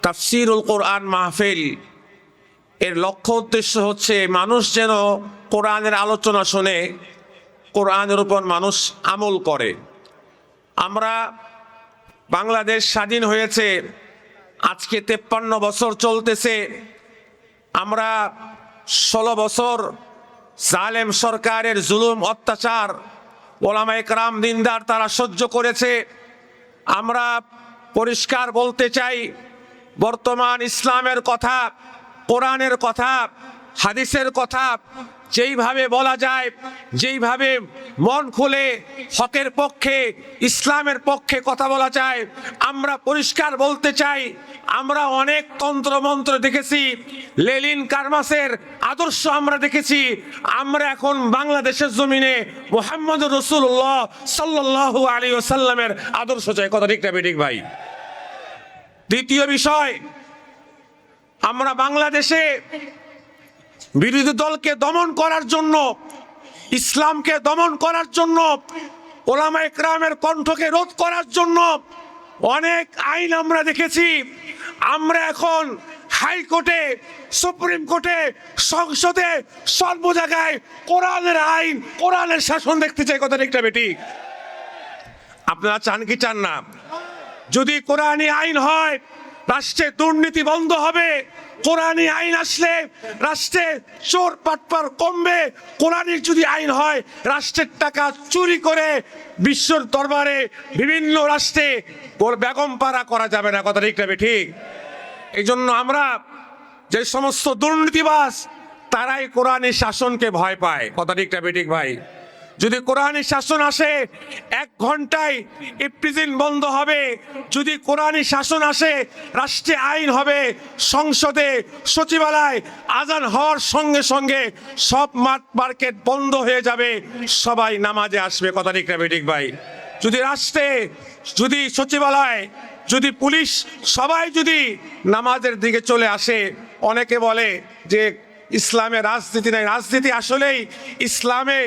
তাফসিরুল কোরআন মাহফিল এর লক্ষ্য উদ্দেশ্য হচ্ছে মানুষ যেন কোরআনের আলোচনা শুনে কোরআনের উপর মানুষ আমল করে। আমরা বাংলাদেশ স্বাধীন হয়েছে আজকে 53 বছর চলতেছে। আমরা 16 বছর জালেম সরকারের জুলুম অত্যাচার ওলামায়ে কেরাম দিনদার তারা সহ্য করেছে। আমরা পরিষ্কার বলতে চাই, বর্তমান ইসলামের কথা, কোরআনের কথা, হাদিসের কথা যেইভাবে বলা যায়, যেইভাবে মন খুলে হকের পক্ষে ইসলামের পক্ষে কথা বলা যায়, আমরা পরিষ্কার বলতে চাই, আমরা অনেক তন্ত্রমন্ত্র দেখেছি, লেনিন কার্মাসের আদর্শ আমরা দেখেছি। আমরা এখন বাংলাদেশের জমিনে মুহাম্মদ রাসূলুল্লাহ সাল্লাল্লাহু আলাইহি ওয়াসাল্লামের আদর্শ চাই। কথা ঠিক না বেঠিক ভাই? দ্বিতীয় বিষয়, আমরা বাংলাদেশে বিরোধী দলকে দমন করার জন্য, ইসলামকে দমন করার জন্য, ওলামায়ে কেরামের কণ্ঠকে রোধ করার জন্য অনেক আইন আমরা দেখেছি। আমরা এখন হাইকোর্টে, সুপ্রিম কোর্টে, সংসদে, সর্ব জায়গায় কোরআনের আইন, কোরআনের শাসন দেখতে চাই। কথা ঠিক না বেঠিক? আপনারা চান কি চান না? যদি কোরআনী আইন হয়, রাষ্ট্রে দুর্নীতি বন্ধ হবে। কোরআনী আইন আসলে রাষ্ট্রে চোর পাটপার কমবে। কোরআনী যদি আইন হয়, রাষ্ট্রের টাকা চুরি করে বিশ্বর দরবারে বিভিন্ন রাষ্ট্রে বেগম পাড়া করা যাবে না। কথা ঠিক না ঠিক? এই জন্য আমরা, যে সমস্ত দুর্নীতিবাজ তারাই কোরআনী শাসনকে ভয় পায়। কথা ঠিক না ঠিক ভাই? যদি কোরআনী শাসন আসে, 1 ঘন্টায় ইফতিজিন বন্ধ হবে। যদি কোরআনী শাসন আসে, রাষ্ট্রে আইন হবে, সংসদে, সচিবালয় আজান হওয়ার সঙ্গে সঙ্গে সব মাঠ মার্কেট বন্ধ হয়ে যাবে, সবাই নামাজে আসবে। কথা ঠিক না ঠিক ভাই? যদি রাষ্ট্রে, যদি সচিবালয়, যদি পুলিশ সবাই যদি নামাজের দিকে চলে আসে, অনেকে বলে যে ইসলামে রাজনীতি নাই। রাজনীতি আসলেই ইসলামে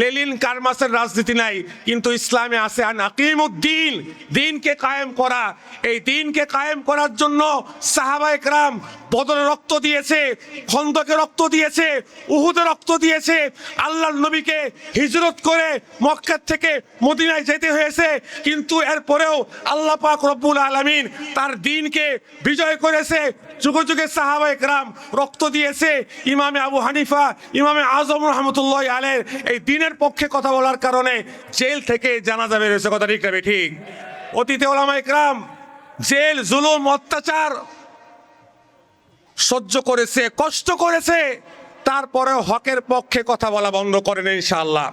লেনিন কার্মাসের রাজনীতি নাই, কিন্তু ইসলামে আছে আকিমুদ্দিন, দিনকে কায়েম করা। এই দিনকে কায়েম করার জন্য সাহাবায়ে কেরাম বদরে রক্ত দিয়েছে, খন্দকে রক্ত দিয়েছে, উহুদে রক্ত দিয়েছে। আল্লাহর নবীকে হিজরত করে মক্কা থেকে মদিনায় যেতে হয়েছে, কিন্তু এরপরেও আল্লাহ পাক রব্বুল আলামিন তার দিনকে বিজয় করেছে। যুগে যুগে সাহাবায়ে কেরাম রক্ত দিয়েছে। ইমামে আবু হানিফা, ইমামে আজম রহমতুল্লাহ আলাইহির এই দিনের পক্ষে কথা বলার কারণে জেল থেকে জানাজা বের হয়েছে। কথা ঠিক না ঠিক? অতীতে ওলামায়ে কেরাম জেল, জুলুম, অত্যাচার সহ্য করেছে, কষ্ট করেছে, তারপরে হকের পক্ষে কথা বলা বন্ধ করেন ইনশাআল্লাহ।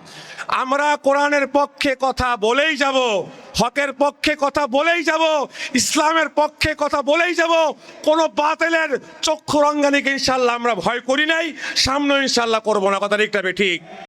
আমরা কোরআনের পক্ষে কথা বলেই যাব, হকের পক্ষে কথা বলেই যাব, ইসলামের পক্ষে কথা বলেই যাব। কোনো বাতিলের চক্ষু রঙ্গানিকে ইনশাআল্লাহ আমরা ভয় করি নাই, সামনে ইনশাআল্লাহ করবো না। কথা ঠিক না ঠিক?